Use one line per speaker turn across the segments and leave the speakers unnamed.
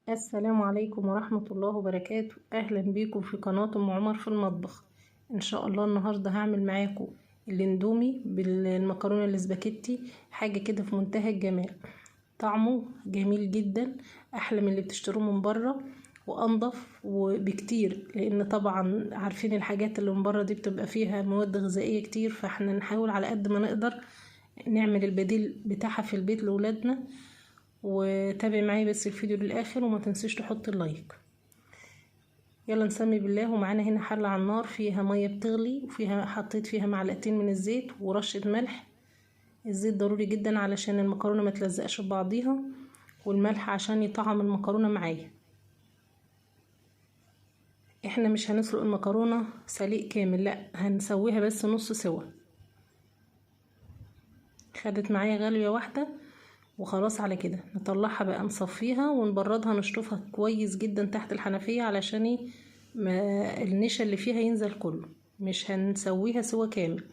السلام عليكم ورحمة الله وبركاته. اهلا بيكم في قناة ام عمر في المطبخ. ان شاء الله النهاردة هعمل معاكم الاندومي بالمكرونة الاسباجيتي، حاجة كده في منتهى الجمال. طعمه جميل جدا، احلى من اللي بتشتروه من بره وانضف وبكتير، لان طبعا عارفين الحاجات اللي من بره دي بتبقى فيها مواد غذائية كتير، فاحنا نحاول على قد ما نقدر نعمل البديل بتاعها في البيت لولادنا. وتابع معايا بس الفيديو للاخر وما تنسيش تحط اللايك. يلا نسمي بالله. ومعانا هنا حلة على النار فيها مية بتغلي، وفيها حطيت فيها معلقتين من الزيت ورشة ملح. الزيت ضروري جدا علشان المكرونة ما تلزقش ببعضيها، والملح عشان يطعم المكرونة معايا. احنا مش هنسلق المكرونة سليق كامل، لا هنسويها بس نص سوا. خدت معايا غلوة واحدة وخلاص. على كده نطلعها بقى، نصفيها ونبردها، نشطفها كويس جدا تحت الحنفية علشان النشا اللي فيها ينزل كله، مش هنسويها سوا كامل.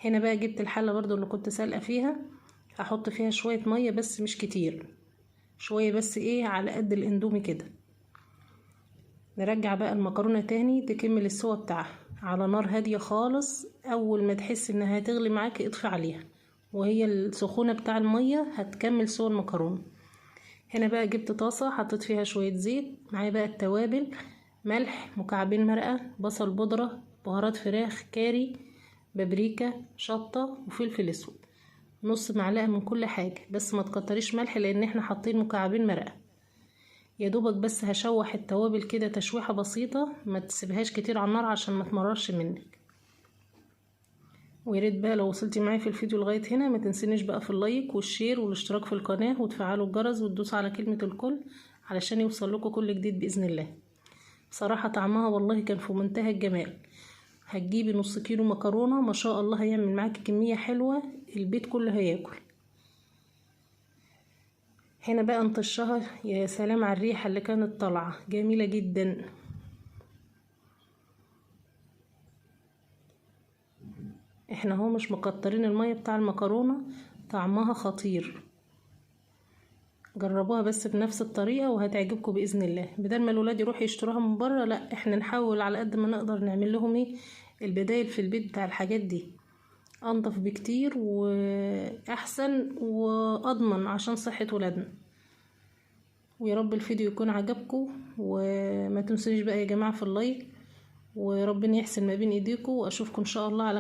هنا بقى جبت الحلة برضو اللي كنت سالقة فيها، هحط فيها شوية مية بس مش كتير، شوية بس ايه على قد الاندومي كده. نرجع بقى المكرونة تاني تكمل السوا بتاعها على نار هادية خالص. اول ما تحس انها هتغلي معاكي اطفي عليها، وهي السخونة بتاع المية هتكمل سوا المكرونة. هنا بقى جبت طاسة حطيت فيها شوية زيت، معايا بقى التوابل: ملح، مكعبين مرقة، بصل بودرة، بهارات فراخ، كاري، بابريكا، شطة، وفلفل اسود. نص معلقة من كل حاجة، بس ما تكتريش ملح لان احنا حاطين مكعبين مرقة. يا دوبك بس هشوح التوابل كده تشويحة بسيطة، ما تسيبهاش كتير على النار عشان ما تمررش منك. وياريت بقى لو وصلتي معايا في الفيديو لغاية هنا ما تنسينيش بقى في اللايك والشير والاشتراك في القناة وتفعلوا الجرس وتدوسوا على كلمة الكل علشان يوصل لكم كل جديد بإذن الله. بصراحة طعمها والله كان في منتهى الجمال. هتجيبي نص كيلو مكرونة ما شاء الله هيعمل معاكي كمية حلوة البيت كله هياكل. هنا بقى نطشها، يا سلام على الريحة اللي كانت طالعة جميلة جدا. احنا هو مش مكترين المية بتاع المكرونة، طعمها خطير. جربوها بس بنفس الطريقة وهتعجبكم بإذن الله. بدل ما الولاد يروحوا يشتروها من بره، لا احنا نحاول على قد ما نقدر نعمل لهم ايه البدايل في البيت بتاع الحاجات دي، انضف بكتير واحسن واضمن عشان صحة ولادنا. ويا رب الفيديو يكون عجبكم، وما تنسونيش بقى يا جماعة في اللايك، وربنا يحسن ما بين ايديكم، واشوفكم ان شاء الله على خير.